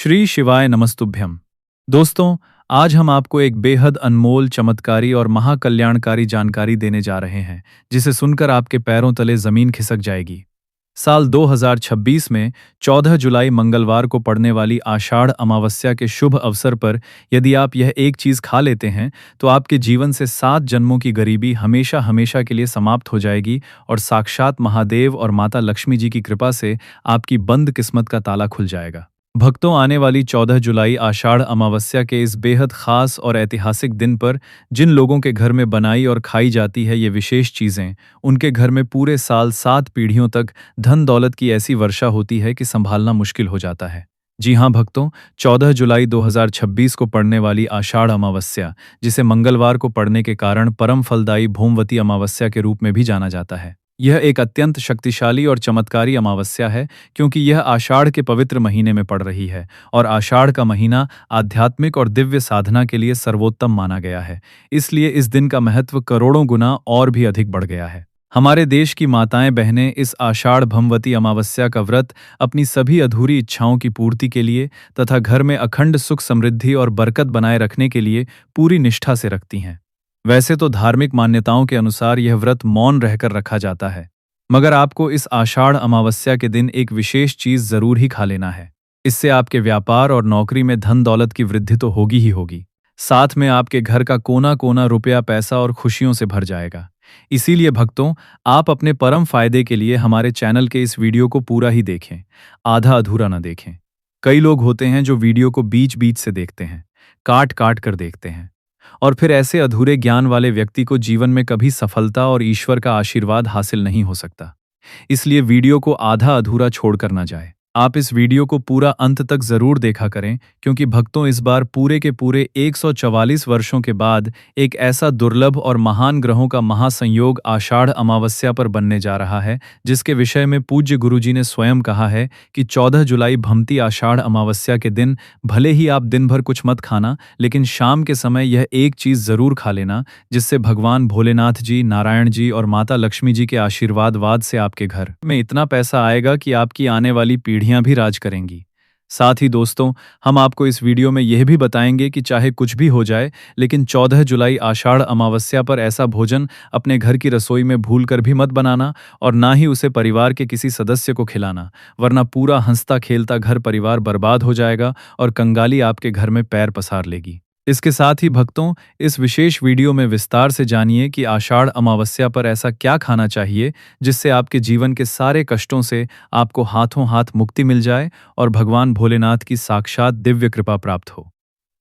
श्री शिवाय नमस्तुभ्यम। दोस्तों, आज हम आपको एक बेहद अनमोल, चमत्कारी और महाकल्याणकारी जानकारी देने जा रहे हैं, जिसे सुनकर आपके पैरों तले जमीन खिसक जाएगी। साल 2026 में 14 जुलाई मंगलवार को पड़ने वाली आषाढ़ अमावस्या के शुभ अवसर पर यदि आप यह एक चीज खा लेते हैं, तो आपके जीवन से 7 जन्मों की गरीबी हमेशा हमेशा के लिए समाप्त हो जाएगी और साक्षात महादेव और माता लक्ष्मी जी की कृपा से आपकी बंद किस्मत का ताला खुल जाएगा। भक्तों, आने वाली 14 जुलाई आषाढ़ अमावस्या के इस बेहद खास और ऐतिहासिक दिन पर जिन लोगों के घर में बनाई और खाई जाती है ये विशेष चीज़ें, उनके घर में पूरे साल 7 पीढ़ियों तक धन दौलत की ऐसी वर्षा होती है कि संभालना मुश्किल हो जाता है। जी हाँ भक्तों, 14 जुलाई 2026 को पड़ने वाली आषाढ़ अमावस्या, जिसे मंगलवार को पड़ने के कारण परम फलदायी भोमवती अमावस्या के रूप में भी जाना जाता है। यह एक अत्यंत शक्तिशाली और चमत्कारी अमावस्या है, क्योंकि यह आषाढ़ के पवित्र महीने में पड़ रही है और आषाढ़ का महीना आध्यात्मिक और दिव्य साधना के लिए सर्वोत्तम माना गया है। इसलिए इस दिन का महत्व करोड़ों गुना और भी अधिक बढ़ गया है। हमारे देश की माताएं बहनें इस आषाढ़ भमवती अमावस्या का व्रत अपनी सभी अधूरी इच्छाओं की पूर्ति के लिए तथा घर में अखंड सुख समृद्धि और बरकत बनाए रखने के लिए पूरी निष्ठा से रखती हैं। वैसे तो धार्मिक मान्यताओं के अनुसार यह व्रत मौन रहकर रखा जाता है, मगर आपको इस आषाढ़ अमावस्या के दिन एक विशेष चीज जरूर ही खा लेना है। इससे आपके व्यापार और नौकरी में धन दौलत की वृद्धि तो होगी ही होगी, साथ में आपके घर का कोना कोना रुपया पैसा और खुशियों से भर जाएगा। इसीलिए भक्तों, आप अपने परम फायदे के लिए हमारे चैनल के इस वीडियो को पूरा ही देखें, आधा अधूरा न देखें। कई लोग होते हैं जो वीडियो को बीच बीच से देखते हैं, काट काट कर देखते हैं, और फिर ऐसे अधूरे ज्ञान वाले व्यक्ति को जीवन में कभी सफलता और ईश्वर का आशीर्वाद हासिल नहीं हो सकता। इसलिए वीडियो को आधा अधूरा छोड़कर ना जाए। आप इस वीडियो को पूरा अंत तक जरूर देखा करें, क्योंकि भक्तों, इस बार पूरे के पूरे 144 वर्षों के बाद एक ऐसा दुर्लभ और महान ग्रहों का महासंयोग आषाढ़ अमावस्या पर बनने जा रहा है, जिसके विषय में पूज्य गुरुजी ने स्वयं कहा है कि 14 जुलाई भमती आषाढ़ अमावस्या के दिन भले ही आप दिन भर कुछ मत खाना, लेकिन शाम के समय यह एक चीज जरूर खा लेना, जिससे भगवान भोलेनाथ जी, नारायण जी और माता लक्ष्मी जी के आशीर्वाद से आपके घर में इतना पैसा आएगा कि आपकी आने वाली पीढ़ियां भी राज करेंगी। साथ ही दोस्तों, हम आपको इस वीडियो में यह भी बताएंगे कि चाहे कुछ भी हो जाए, लेकिन 14 जुलाई आषाढ़ अमावस्या पर ऐसा भोजन अपने घर की रसोई में भूलकर भी मत बनाना और ना ही उसे परिवार के किसी सदस्य को खिलाना, वरना पूरा हंसता खेलता घर परिवार बर्बाद हो जाएगा और कंगाली आपके घर में पैर पसार लेगी। इसके साथ ही भक्तों, इस विशेष वीडियो में विस्तार से जानिए कि आषाढ़ अमावस्या पर ऐसा क्या खाना चाहिए जिससे आपके जीवन के सारे कष्टों से आपको हाथों हाथ मुक्ति मिल जाए और भगवान भोलेनाथ की साक्षात दिव्य कृपा प्राप्त हो।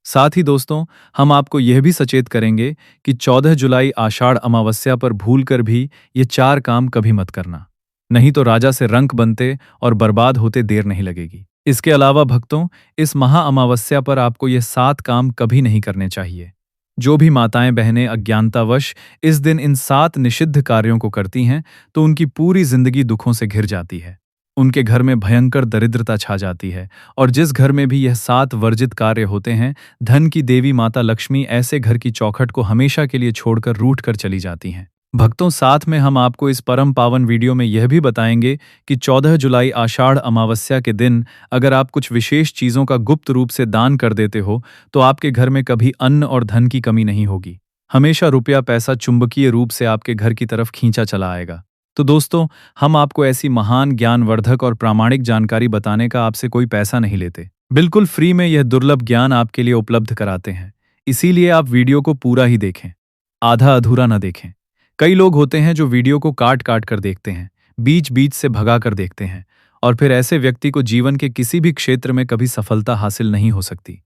साथ ही दोस्तों, हम आपको यह भी सचेत करेंगे कि 14 जुलाई आषाढ़ अमावस्या पर भूलकर भी ये 4 काम कभी मत करना, नहीं तो राजा से रंक बनते और बर्बाद होते देर नहीं लगेगी। इसके अलावा भक्तों, इस महा अमावस्या पर आपको ये 7 काम कभी नहीं करने चाहिए। जो भी माताएं बहनें अज्ञानतावश इस दिन इन 7 निषिद्ध कार्यों को करती हैं, तो उनकी पूरी जिंदगी दुखों से घिर जाती है। उनके घर में भयंकर दरिद्रता छा जाती है, और जिस घर में भी यह 7 वर्जित कार्य होते हैं, धन की देवी माता लक्ष्मी ऐसे घर की चौखट को हमेशा के लिए छोड़कर रूठ कर चली जाती हैं। भक्तों, साथ में हम आपको इस परम पावन वीडियो में यह भी बताएंगे कि 14 जुलाई आषाढ़ अमावस्या के दिन अगर आप कुछ विशेष चीज़ों का गुप्त रूप से दान कर देते हो, तो आपके घर में कभी अन्न और धन की कमी नहीं होगी। हमेशा रुपया पैसा चुंबकीय रूप से आपके घर की तरफ खींचा चला आएगा। तो दोस्तों, हम आपको ऐसी महान ज्ञानवर्धक और प्रामाणिक जानकारी बताने का आपसे कोई पैसा नहीं लेते। बिल्कुल फ्री में यह दुर्लभ ज्ञान आपके लिए उपलब्ध कराते हैं। इसीलिए आप वीडियो को पूरा ही देखें, आधा अधूरा न देखें। कई लोग होते हैं जो वीडियो को काट काट कर देखते हैं, बीच बीच से भगा कर देखते हैं, और फिर ऐसे व्यक्ति को जीवन के किसी भी क्षेत्र में कभी सफलता हासिल नहीं हो सकती।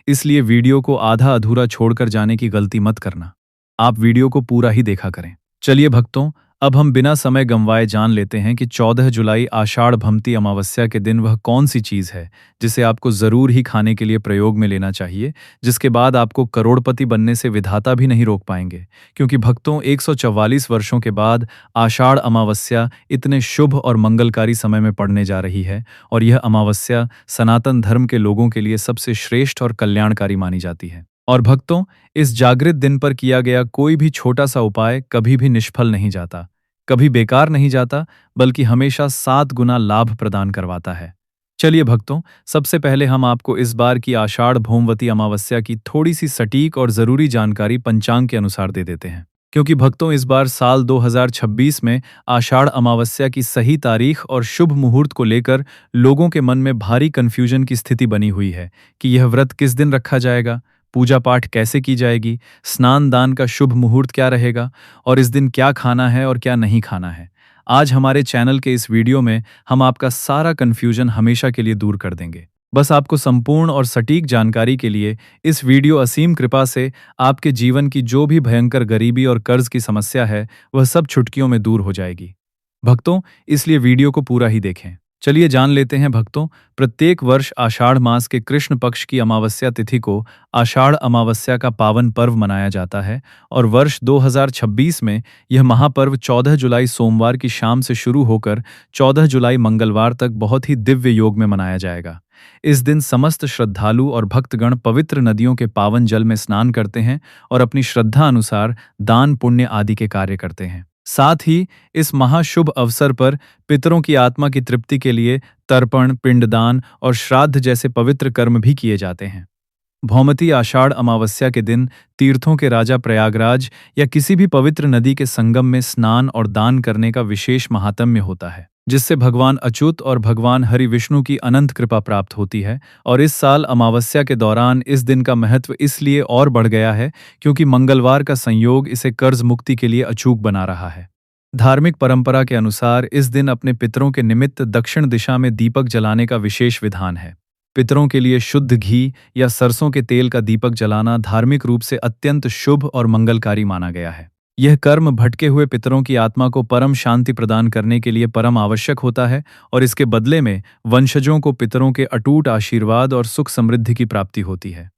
इसलिए वीडियो को आधा अधूरा छोड़कर जाने की गलती मत करना। आप वीडियो को पूरा ही देखा करें। चलिए भक्तों, अब हम बिना समय गंवाए जान लेते हैं कि 14 जुलाई आषाढ़ भमती अमावस्या के दिन वह कौन सी चीज़ है जिसे आपको ज़रूर ही खाने के लिए प्रयोग में लेना चाहिए, जिसके बाद आपको करोड़पति बनने से विधाता भी नहीं रोक पाएंगे। क्योंकि भक्तों, 144 वर्षों के बाद आषाढ़ अमावस्या इतने शुभ और मंगलकारी समय में पड़ने जा रही है, और यह अमावस्या सनातन धर्म के लोगों के लिए सबसे श्रेष्ठ और कल्याणकारी मानी जाती है। और भक्तों, इस जागृत दिन पर किया गया कोई भी छोटा सा उपाय कभी भी निष्फल नहीं जाता, कभी बेकार नहीं जाता, बल्कि हमेशा 7 गुना लाभ प्रदान करवाता है। चलिए भक्तों, सबसे पहले हम आपको इस बार की आषाढ़ भौमवती अमावस्या की थोड़ी सी सटीक और ज़रूरी जानकारी पंचांग के अनुसार दे देते हैं। क्योंकि भक्तों, इस बार साल 2026 में आषाढ़ अमावस्या की सही तारीख और शुभ मुहूर्त को लेकर लोगों के मन में भारी कन्फ्यूजन की स्थिति बनी हुई है कि यह व्रत किस दिन रखा जाएगा, पूजा पाठ कैसे की जाएगी, स्नान दान का शुभ मुहूर्त क्या रहेगा और इस दिन क्या खाना है और क्या नहीं खाना है। आज हमारे चैनल के इस वीडियो में हम आपका सारा कन्फ्यूजन हमेशा के लिए दूर कर देंगे। बस आपको संपूर्ण और सटीक जानकारी के लिए इस वीडियो असीम कृपा से आपके जीवन की जो भी भयंकर गरीबी और कर्ज की समस्या है, वह सब चुटकियों में दूर हो जाएगी। भक्तों, इसलिए वीडियो को पूरा ही देखें। चलिए जान लेते हैं भक्तों, प्रत्येक वर्ष आषाढ़ मास के कृष्ण पक्ष की अमावस्या तिथि को आषाढ़ अमावस्या का पावन पर्व मनाया जाता है और वर्ष 2026 में यह महापर्व 14 जुलाई सोमवार की शाम से शुरू होकर 14 जुलाई मंगलवार तक बहुत ही दिव्य योग में मनाया जाएगा। इस दिन समस्त श्रद्धालु और भक्तगण पवित्र नदियों के पावन जल में स्नान करते हैं और अपनी श्रद्धा अनुसार दान पुण्य आदि के कार्य करते हैं। साथ ही इस महाशुभ अवसर पर पितरों की आत्मा की तृप्ति के लिए तर्पण, पिंडदान और श्राद्ध जैसे पवित्र कर्म भी किए जाते हैं। भौमती आषाढ़ अमावस्या के दिन तीर्थों के राजा प्रयागराज या किसी भी पवित्र नदी के संगम में स्नान और दान करने का विशेष महात्म्य होता है, जिससे भगवान अच्युत और भगवान हरि विष्णु की अनंत कृपा प्राप्त होती है। और इस साल अमावस्या के दौरान इस दिन का महत्व इसलिए और बढ़ गया है क्योंकि मंगलवार का संयोग इसे कर्ज मुक्ति के लिए अचूक बना रहा है। धार्मिक परंपरा के अनुसार इस दिन अपने पितरों के निमित्त दक्षिण दिशा में दीपक जलाने का विशेष विधान है। पितरों के लिए शुद्ध घी या सरसों के तेल का दीपक जलाना धार्मिक रूप से अत्यंत शुभ और मंगलकारी माना गया है। यह कर्म भटके हुए पितरों की आत्मा को परम शांति प्रदान करने के लिए परम आवश्यक होता है और इसके बदले में वंशजों को पितरों के अटूट आशीर्वाद और सुख समृद्धि की प्राप्ति होती है।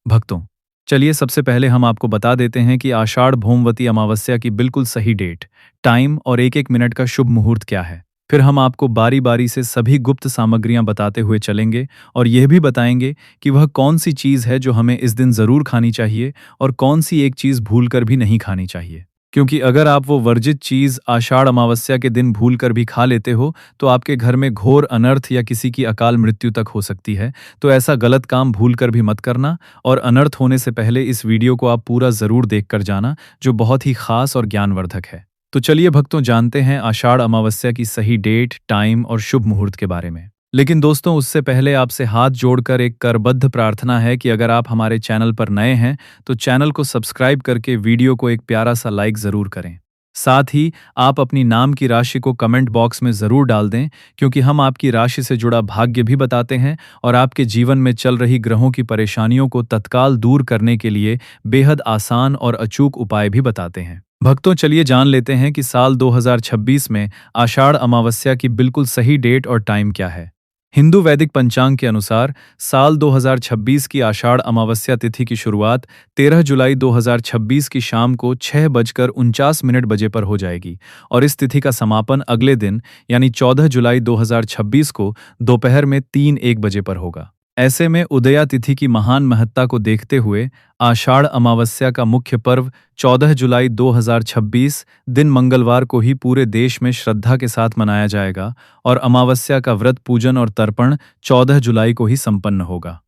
भक्तों, चलिए सबसे पहले हम आपको बता देते हैं कि आषाढ़ भौमवती अमावस्या की बिल्कुल सही डेट, टाइम और एक एक मिनट का शुभ मुहूर्त क्या है। फिर हम आपको बारी बारी से सभी गुप्त सामग्रियां बताते हुए चलेंगे और यह भी बताएंगे कि वह कौन सी चीज़ है जो हमें इस दिन ज़रूर खानी चाहिए और कौन सी एक चीज़ भूलकर भी नहीं खानी चाहिए। क्योंकि अगर आप वो वर्जित चीज़ आषाढ़ अमावस्या के दिन भूलकर भी खा लेते हो तो आपके घर में घोर अनर्थ या किसी की अकाल मृत्यु तक हो सकती है। तो ऐसा गलत काम भूलकर भी मत करना और अनर्थ होने से पहले इस वीडियो को आप पूरा ज़रूर देखकर जाना, जो बहुत ही खास और ज्ञानवर्धक है। तो चलिए भक्तों, जानते हैं आषाढ़ अमावस्या की सही डेट, टाइम और शुभ मुहूर्त के बारे में। लेकिन दोस्तों, उससे पहले आपसे हाथ जोड़कर एक करबद्ध प्रार्थना है कि अगर आप हमारे चैनल पर नए हैं तो चैनल को सब्सक्राइब करके वीडियो को एक प्यारा सा लाइक ज़रूर करें। साथ ही आप अपनी नाम की राशि को कमेंट बॉक्स में ज़रूर डाल दें, क्योंकि हम आपकी राशि से जुड़ा भाग्य भी बताते हैं और आपके जीवन में चल रही ग्रहों की परेशानियों को तत्काल दूर करने के लिए बेहद आसान और अचूक उपाय भी बताते हैं। भक्तों, चलिए जान लेते हैं कि साल 2026 में आषाढ़ अमावस्या की बिल्कुल सही डेट और टाइम क्या है। हिंदू वैदिक पंचांग के अनुसार साल 2026 की आषाढ़ अमावस्या तिथि की शुरुआत 13 जुलाई 2026 की शाम को 6:49 बजे पर हो जाएगी और इस तिथि का समापन अगले दिन यानी 14 जुलाई 2026 को दोपहर में 3:01 बजे पर होगा। ऐसे में उदया तिथि की महान महत्ता को देखते हुए आषाढ़ अमावस्या का मुख्य पर्व 14 जुलाई 2026 दिन मंगलवार को ही पूरे देश में श्रद्धा के साथ मनाया जाएगा और अमावस्या का व्रत, पूजन और तर्पण 14 जुलाई को ही संपन्न होगा।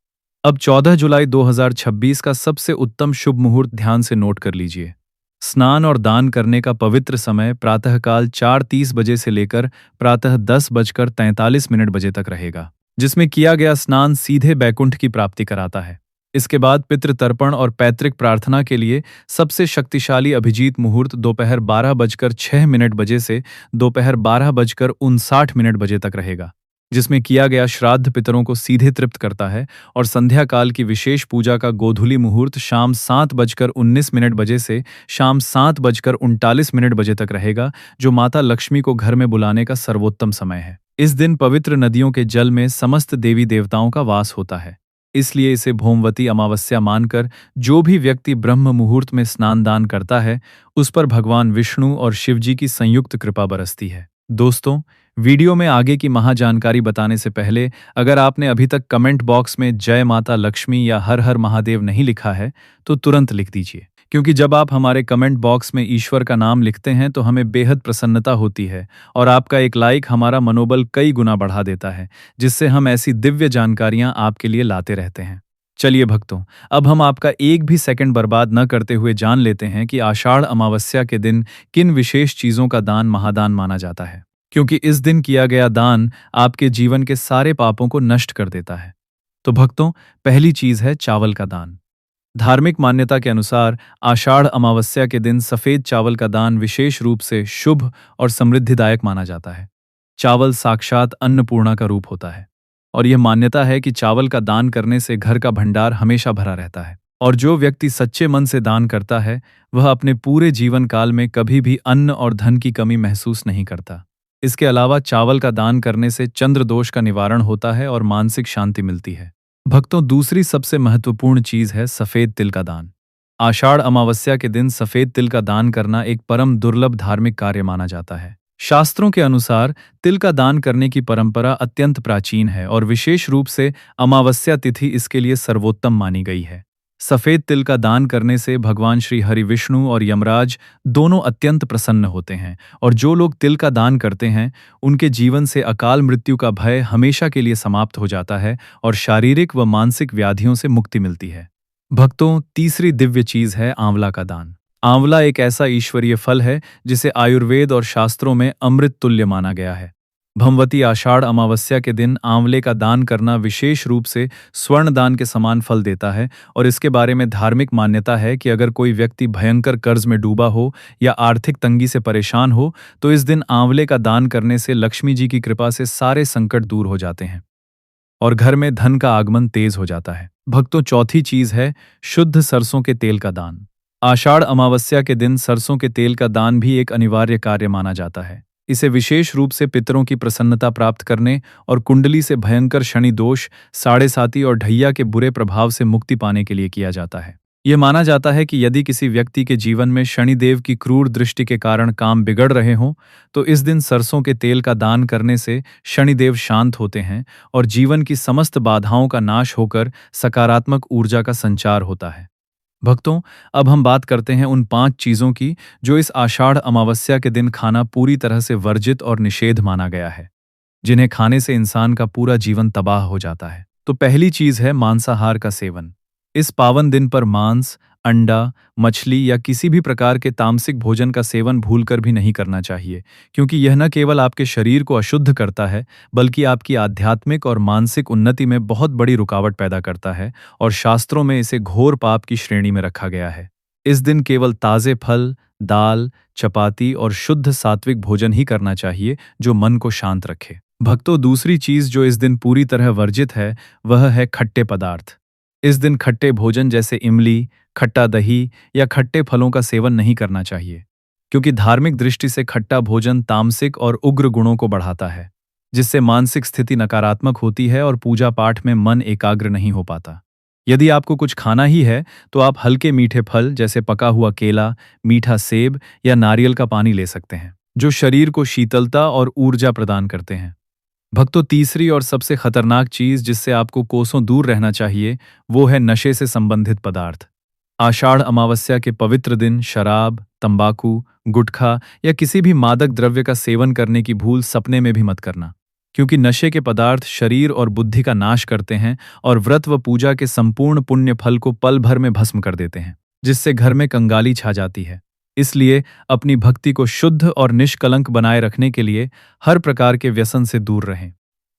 अब 14 जुलाई 2026 का सबसे उत्तम शुभ मुहूर्त ध्यान से नोट कर लीजिए। स्नान और दान करने का पवित्र समय प्रातःकाल 4:30 बजे से लेकर प्रातः 10:43 बजे तक रहेगा, जिसमें किया गया स्नान सीधे बैकुंठ की प्राप्ति कराता है। इसके बाद पितृ तर्पण और पैतृक प्रार्थना के लिए सबसे शक्तिशाली अभिजीत मुहूर्त दोपहर 12:06 बजे से दोपहर 12:59 बजे तक रहेगा, जिसमें किया गया श्राद्ध पितरों को सीधे तृप्त करता है। और संध्या काल की विशेष पूजा का गोधूली मुहूर्त शाम 7:19 बजे से शाम 7:39 बजे तक रहेगा, जो माता लक्ष्मी को घर में बुलाने का सर्वोत्तम समय है। इस दिन पवित्र नदियों के जल में समस्त देवी देवताओं का वास होता है, इसलिए इसे भौमवती अमावस्या मानकर जो भी व्यक्ति ब्रह्म मुहूर्त में स्नान दान करता है, उस पर भगवान विष्णु और शिवजी की संयुक्त कृपा बरसती है। दोस्तों, वीडियो में आगे की महाजानकारी बताने से पहले अगर आपने अभी तक कमेंट बॉक्स में जय माता लक्ष्मी या हर हर महादेव नहीं लिखा है तो तुरंत लिख दीजिए, क्योंकि जब आप हमारे कमेंट बॉक्स में ईश्वर का नाम लिखते हैं तो हमें बेहद प्रसन्नता होती है और आपका एक लाइक हमारा मनोबल कई गुना बढ़ा देता है, जिससे हम ऐसी दिव्य जानकारियां आपके लिए लाते रहते हैं। चलिए भक्तों, अब हम आपका एक भी सेकंड बर्बाद न करते हुए जान लेते हैं कि आषाढ़ अमावस्या के दिन किन विशेष चीजों का दान महादान माना जाता है, क्योंकि इस दिन किया गया दान आपके जीवन के सारे पापों को नष्ट कर देता है। तो भक्तों, पहली चीज है चावल का दान। धार्मिक मान्यता के अनुसार आषाढ़ अमावस्या के दिन सफेद चावल का दान विशेष रूप से शुभ और समृद्धिदायक माना जाता है। चावल साक्षात अन्नपूर्णा का रूप होता है और यह मान्यता है कि चावल का दान करने से घर का भंडार हमेशा भरा रहता है और जो व्यक्ति सच्चे मन से दान करता है वह अपने पूरे जीवन काल में कभी भी अन्न और धन की कमी महसूस नहीं करता। इसके अलावा चावल का दान करने से चंद्र दोष का निवारण होता है और मानसिक शांति मिलती है। भक्तों, दूसरी सबसे महत्वपूर्ण चीज है सफेद तिल का दान। आषाढ़ अमावस्या के दिन सफेद तिल का दान करना एक परम दुर्लभ धार्मिक कार्य माना जाता है। शास्त्रों के अनुसार तिल का दान करने की परंपरा अत्यंत प्राचीन है और विशेष रूप से अमावस्या तिथि इसके लिए सर्वोत्तम मानी गई है। सफेद तिल का दान करने से भगवान श्री हरि विष्णु और यमराज दोनों अत्यंत प्रसन्न होते हैं और जो लोग तिल का दान करते हैं उनके जीवन से अकाल मृत्यु का भय हमेशा के लिए समाप्त हो जाता है और शारीरिक व मानसिक व्याधियों से मुक्ति मिलती है। भक्तों, तीसरी दिव्य चीज है आंवला का दान। आंवला एक ऐसा ईश्वरीय फल है जिसे आयुर्वेद और शास्त्रों में अमृत तुल्य माना गया है। भमवती आषाढ़ अमावस्या के दिन आंवले का दान करना विशेष रूप से स्वर्ण दान के समान फल देता है और इसके बारे में धार्मिक मान्यता है कि अगर कोई व्यक्ति भयंकर कर्ज में डूबा हो या आर्थिक तंगी से परेशान हो तो इस दिन आंवले का दान करने से लक्ष्मी जी की कृपा से सारे संकट दूर हो जाते हैं और घर में धन का आगमन तेज हो जाता है। भक्तों, चौथी चीज है शुद्ध सरसों के तेल का दान। आषाढ़ अमावस्या के दिन सरसों के तेल का दान भी एक अनिवार्य कार्य माना जाता है। इसे विशेष रूप से पितरों की प्रसन्नता प्राप्त करने और कुंडली से भयंकर शनि दोष, साढ़े साती और ढैया के बुरे प्रभाव से मुक्ति पाने के लिए किया जाता है। यह माना जाता है कि यदि किसी व्यक्ति के जीवन में शनिदेव की क्रूर दृष्टि के कारण काम बिगड़ रहे हों तो इस दिन सरसों के तेल का दान करने से शनिदेव शांत होते हैं और जीवन की समस्त बाधाओं का नाश होकर सकारात्मक ऊर्जा का संचार होता है। भक्तों, अब हम बात करते हैं उन 5 चीजों की जो इस आषाढ़ अमावस्या के दिन खाना पूरी तरह से वर्जित और निषेध माना गया है, जिन्हें खाने से इंसान का पूरा जीवन तबाह हो जाता है। तो पहली चीज है मांसाहार का सेवन। इस पावन दिन पर मांस, अंडा, मछली या किसी भी प्रकार के तामसिक भोजन का सेवन भूलकर भी नहीं करना चाहिए, क्योंकि यह न केवल आपके शरीर को अशुद्ध करता है बल्कि आपकी आध्यात्मिक और मानसिक उन्नति में बहुत बड़ी रुकावट पैदा करता है और शास्त्रों में इसे घोर पाप की श्रेणी में रखा गया है। इस दिन केवल ताजे फल, दाल, चपाती और शुद्ध सात्विक भोजन ही करना चाहिए जो मन को शांत रखे। भक्तों, दूसरी चीज जो इस दिन पूरी तरह वर्जित है वह है खट्टे पदार्थ। इस दिन खट्टे भोजन जैसे इमली, खट्टा दही या खट्टे फलों का सेवन नहीं करना चाहिए, क्योंकि धार्मिक दृष्टि से खट्टा भोजन तामसिक और उग्र गुणों को बढ़ाता है, जिससे मानसिक स्थिति नकारात्मक होती है और पूजा पाठ में मन एकाग्र नहीं हो पाता। यदि आपको कुछ खाना ही है तो आप हल्के मीठे फल जैसे पका हुआ केला, मीठा सेब या नारियल का पानी ले सकते हैं, जो शरीर को शीतलता और ऊर्जा प्रदान करते हैं। भक्तों, तीसरी और सबसे खतरनाक चीज जिससे आपको कोसों दूर रहना चाहिए वो है नशे से संबंधित पदार्थ। आषाढ़ अमावस्या के पवित्र दिन शराब, तंबाकू, गुटखा या किसी भी मादक द्रव्य का सेवन करने की भूल सपने में भी मत करना, क्योंकि नशे के पदार्थ शरीर और बुद्धि का नाश करते हैं और व्रत व पूजा के संपूर्ण पुण्य फल को पल भर में भस्म कर देते हैं, जिससे घर में कंगाली छा जाती है। इसलिए अपनी भक्ति को शुद्ध और निष्कलंक बनाए रखने के लिए हर प्रकार के व्यसन से दूर रहें।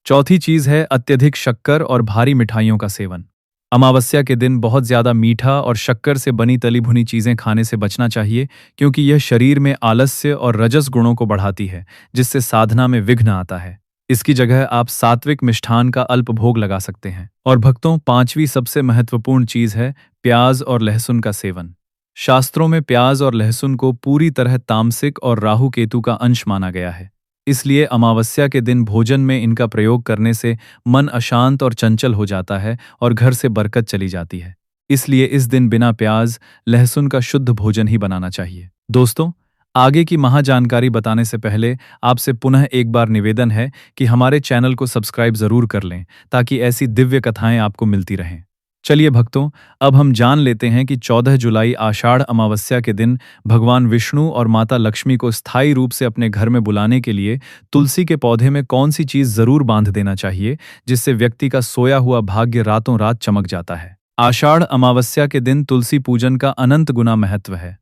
चौथी चीज है अत्यधिक शक्कर और भारी मिठाइयों का सेवन। अमावस्या के दिन बहुत ज्यादा मीठा और शक्कर से बनी तली भुनी चीजें खाने से बचना चाहिए, क्योंकि यह शरीर में आलस्य और रजस गुणों को बढ़ाती है, जिससे साधना में विघ्न आता है। इसकी जगह आप सात्विक मिष्ठान का अल्प भोग लगा सकते हैं। और भक्तों, पांचवी सबसे महत्वपूर्ण चीज है प्याज और लहसुन का सेवन। शास्त्रों में प्याज और लहसुन को पूरी तरह तामसिक और राहु केतु का अंश माना गया है। इसलिए अमावस्या के दिन भोजन में इनका प्रयोग करने से मन अशांत और चंचल हो जाता है और घर से बरकत चली जाती है। इसलिए इस दिन बिना प्याज, लहसुन का शुद्ध भोजन ही बनाना चाहिए। दोस्तों, आगे की महाजानकारी बताने से पहले आपसे पुनः एक बार निवेदन है कि हमारे चैनल को सब्सक्राइब जरूर कर लें ताकि ऐसी दिव्य कथाएं आपको मिलती रहें। चलिए भक्तों, अब हम जान लेते हैं कि 14 जुलाई आषाढ़ अमावस्या के दिन भगवान विष्णु और माता लक्ष्मी को स्थायी रूप से अपने घर में बुलाने के लिए तुलसी के पौधे में कौन सी चीज जरूर बांध देना चाहिए, जिससे व्यक्ति का सोया हुआ भाग्य रातों रात चमक जाता है। आषाढ़ अमावस्या के दिन तुलसी पूजन का अनंत गुना महत्व है।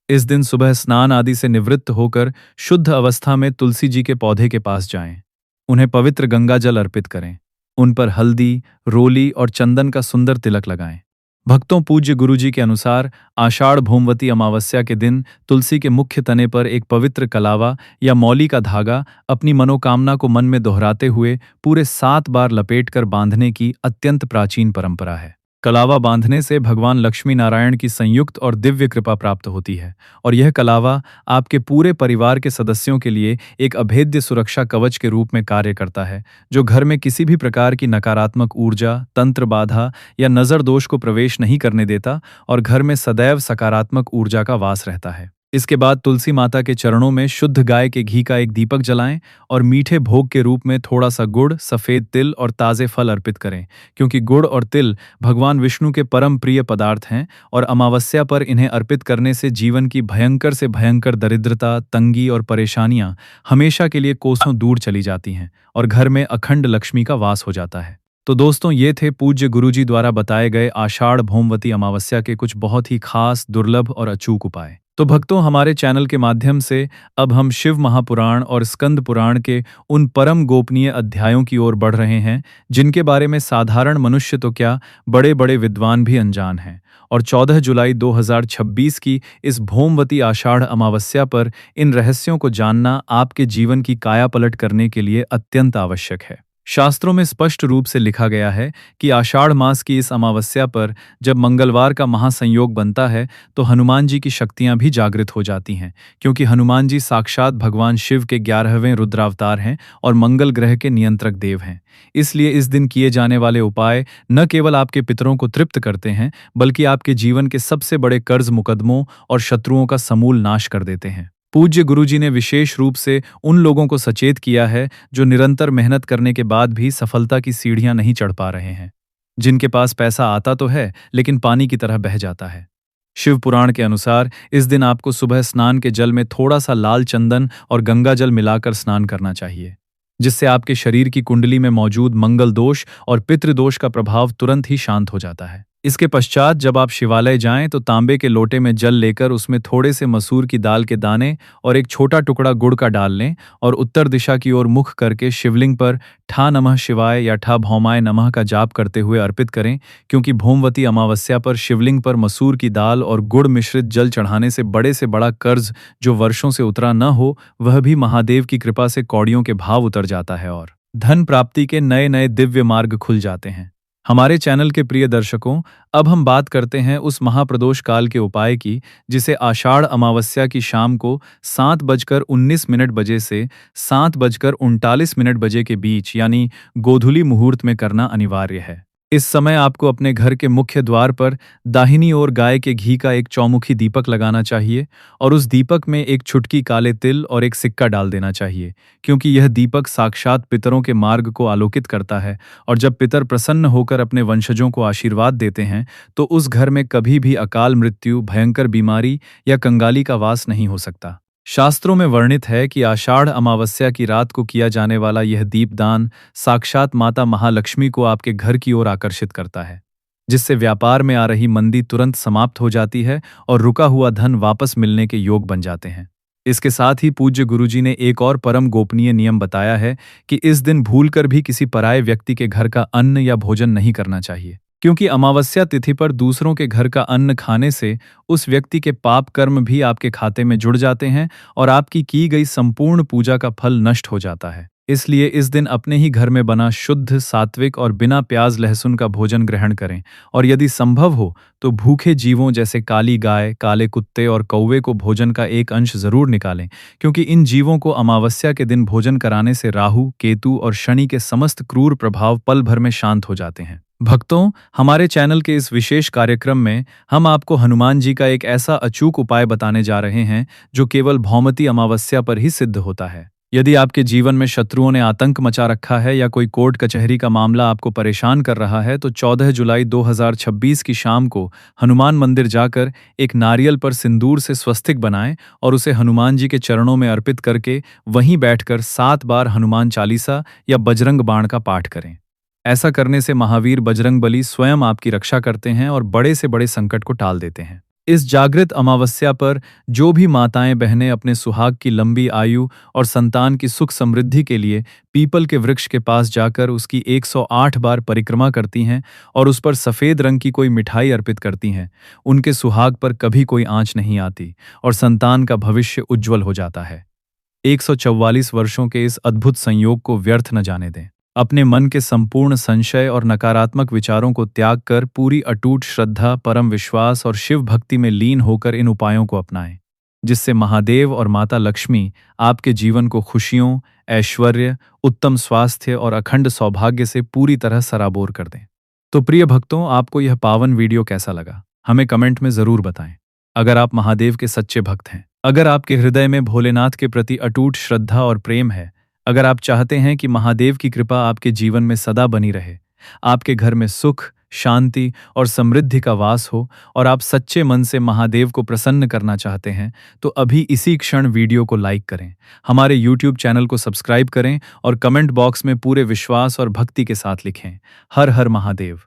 इस दिन सुबह स्नान आदि से निवृत्त होकर शुद्ध अवस्था में तुलसी जी के पौधे के पास जाएं। उन्हें पवित्र गंगा जल अर्पित करें। उन पर हल्दी, रोली और चंदन का सुंदर तिलक लगाएं। भक्तों, पूज्य गुरुजी के अनुसार आषाढ़ भोमवती अमावस्या के दिन तुलसी के मुख्य तने पर एक पवित्र कलावा या मौली का धागा अपनी मनोकामना को मन में दोहराते हुए पूरे 7 बार लपेटकर बांधने की अत्यंत प्राचीन परंपरा है। कलावा बांधने से भगवान लक्ष्मी नारायण की संयुक्त और दिव्य कृपा प्राप्त होती है और यह कलावा आपके पूरे परिवार के सदस्यों के लिए एक अभेद्य सुरक्षा कवच के रूप में कार्य करता है, जो घर में किसी भी प्रकार की नकारात्मक ऊर्जा, तंत्र बाधा या नजर दोष को प्रवेश नहीं करने देता और घर में सदैव सकारात्मक ऊर्जा का वास रहता है। इसके बाद तुलसी माता के चरणों में शुद्ध गाय के घी का एक दीपक जलाएं और मीठे भोग के रूप में थोड़ा सा गुड़, सफेद तिल और ताजे फल अर्पित करें, क्योंकि गुड़ और तिल भगवान विष्णु के परम प्रिय पदार्थ हैं और अमावस्या पर इन्हें अर्पित करने से जीवन की भयंकर से भयंकर दरिद्रता, तंगी और परेशानियां हमेशा के लिए कोसों दूर चली जाती हैं और घर में अखंड लक्ष्मी का वास हो जाता है। तो दोस्तों, ये थे पूज्य गुरुजी द्वारा बताए गए आषाढ़ भोमवती अमावस्या के कुछ बहुत ही खास, दुर्लभ और अचूक उपाय। तो भक्तों, हमारे चैनल के माध्यम से अब हम शिव महापुराण और स्कंद पुराण के उन परम गोपनीय अध्यायों की ओर बढ़ रहे हैं, जिनके बारे में साधारण मनुष्य तो क्या, बड़े बड़े विद्वान भी अनजान हैं। और 14 जुलाई 2026 की इस भोमवती आषाढ़ अमावस्या पर इन रहस्यों को जानना आपके जीवन की कायापलट करने के लिए अत्यंत आवश्यक है। शास्त्रों में स्पष्ट रूप से लिखा गया है कि आषाढ़ मास की इस अमावस्या पर जब मंगलवार का महासंयोग बनता है तो हनुमान जी की शक्तियां भी जागृत हो जाती हैं, क्योंकि हनुमान जी साक्षात भगवान शिव के 11वें रुद्रावतार हैं और मंगल ग्रह के नियंत्रक देव हैं। इसलिए इस दिन किए जाने वाले उपाय न केवल आपके पितरों को तृप्त करते हैं, बल्कि आपके जीवन के सबसे बड़े कर्ज, मुकदमों और शत्रुओं का समूल नाश कर देते हैं। पूज्य गुरुजी ने विशेष रूप से उन लोगों को सचेत किया है जो निरंतर मेहनत करने के बाद भी सफलता की सीढ़ियां नहीं चढ़ पा रहे हैं, जिनके पास पैसा आता तो है लेकिन पानी की तरह बह जाता है। शिव पुराण के अनुसार इस दिन आपको सुबह स्नान के जल में थोड़ा सा लाल चंदन और गंगा जल मिलाकर स्नान करना चाहिए, जिससे आपके शरीर की कुंडली में मौजूद मंगल दोष और पितृदोष का प्रभाव तुरंत ही शांत हो जाता है। इसके पश्चात जब आप शिवालय जाएं तो तांबे के लोटे में जल लेकर उसमें थोड़े से मसूर की दाल के दाने और एक छोटा टुकड़ा गुड़ का डाल लें और उत्तर दिशा की ओर मुख करके शिवलिंग पर ठा नमः शिवाय या ठा भौमाय नमः का जाप करते हुए अर्पित करें, क्योंकि भोमवती अमावस्या पर शिवलिंग पर मसूर की दाल और गुड़ मिश्रित जल चढ़ाने से बड़ा कर्ज जो वर्षों से उतरा न हो, वह भी महादेव की कृपा से कौड़ियों के भाव उतर जाता है और धन प्राप्ति के नए नए दिव्य मार्ग खुल जाते हैं। हमारे चैनल के प्रिय दर्शकों, अब हम बात करते हैं उस महाप्रदोष काल के उपाय की, जिसे आषाढ़ अमावस्या की शाम को 7:19 बजे से 7:39 बजे के बीच यानी गोधूली मुहूर्त में करना अनिवार्य है। इस समय आपको अपने घर के मुख्य द्वार पर दाहिनी ओर गाय के घी का एक चौमुखी दीपक लगाना चाहिए और उस दीपक में एक चुटकी काले तिल और एक सिक्का डाल देना चाहिए, क्योंकि यह दीपक साक्षात पितरों के मार्ग को आलोकित करता है और जब पितर प्रसन्न होकर अपने वंशजों को आशीर्वाद देते हैं तो उस घर में कभी भी अकाल मृत्यु, भयंकर बीमारी या कंगाली का वास नहीं हो सकता। शास्त्रों में वर्णित है कि आषाढ़ अमावस्या की रात को किया जाने वाला यह दीपदान साक्षात माता महालक्ष्मी को आपके घर की ओर आकर्षित करता है, जिससे व्यापार में आ रही मंदी तुरंत समाप्त हो जाती है और रुका हुआ धन वापस मिलने के योग बन जाते हैं। इसके साथ ही पूज्य गुरुजी ने एक और परम गोपनीय नियम बताया है कि इस दिन भूलकर भी किसी पराये व्यक्ति के घर का अन्न या भोजन नहीं करना चाहिए, क्योंकि अमावस्या तिथि पर दूसरों के घर का अन्न खाने से उस व्यक्ति के पाप कर्म भी आपके खाते में जुड़ जाते हैं और आपकी की गई संपूर्ण पूजा का फल नष्ट हो जाता है। इसलिए इस दिन अपने ही घर में बना शुद्ध, सात्विक और बिना प्याज लहसुन का भोजन ग्रहण करें और यदि संभव हो तो भूखे जीवों जैसे काली गाय, काले कुत्ते और कौवे को भोजन का एक अंश जरूर निकालें, क्योंकि इन जीवों को अमावस्या के दिन भोजन कराने से राहु, केतु और शनि के समस्त क्रूर प्रभाव पल भर में शांत हो जाते हैं। भक्तों, हमारे चैनल के इस विशेष कार्यक्रम में हम आपको हनुमान जी का एक ऐसा अचूक उपाय बताने जा रहे हैं जो केवल भौमती अमावस्या पर ही सिद्ध होता है। यदि आपके जीवन में शत्रुओं ने आतंक मचा रखा है या कोई कोर्ट कचहरी का मामला आपको परेशान कर रहा है, तो 14 जुलाई 2026 की शाम को हनुमान मंदिर जाकर एक नारियल पर सिंदूर से स्वस्तिक बनाएं और उसे हनुमान जी के चरणों में अर्पित करके वहीं बैठकर 7 बार हनुमान चालीसा या बजरंग बाण का पाठ करें। ऐसा करने से महावीर बजरंगबली स्वयं आपकी रक्षा करते हैं और बड़े से बड़े संकट को टाल देते हैं। इस जागृत अमावस्या पर जो भी माताएं बहनें अपने सुहाग की लंबी आयु और संतान की सुख समृद्धि के लिए पीपल के वृक्ष के पास जाकर उसकी 108 बार परिक्रमा करती हैं और उस पर सफ़ेद रंग की कोई मिठाई अर्पित करती हैं, उनके सुहाग पर कभी कोई आंच नहीं आती और संतान का भविष्य उज्ज्वल हो जाता है। 144 वर्षों के इस अद्भुत संयोग को व्यर्थ न जाने दें। अपने मन के संपूर्ण संशय और नकारात्मक विचारों को त्याग कर पूरी अटूट श्रद्धा, परम विश्वास और शिव भक्ति में लीन होकर इन उपायों को अपनाएं, जिससे महादेव और माता लक्ष्मी आपके जीवन को खुशियों, ऐश्वर्य, उत्तम स्वास्थ्य और अखंड सौभाग्य से पूरी तरह सराबोर कर दें। तो प्रिय भक्तों, आपको यह पावन वीडियो कैसा लगा? हमें कमेंट में ज़रूर बताएं। अगर आप महादेव के सच्चे भक्त हैं, अगर आपके हृदय में भोलेनाथ के प्रति अटूट श्रद्धा और प्रेम है, अगर आप चाहते हैं कि महादेव की कृपा आपके जीवन में सदा बनी रहे, आपके घर में सुख, शांति और समृद्धि का वास हो और आप सच्चे मन से महादेव को प्रसन्न करना चाहते हैं, तो अभी इसी क्षण वीडियो को लाइक करें, हमारे YouTube चैनल को सब्सक्राइब करें और कमेंट बॉक्स में पूरे विश्वास और भक्ति के साथ लिखें, हर हर महादेव।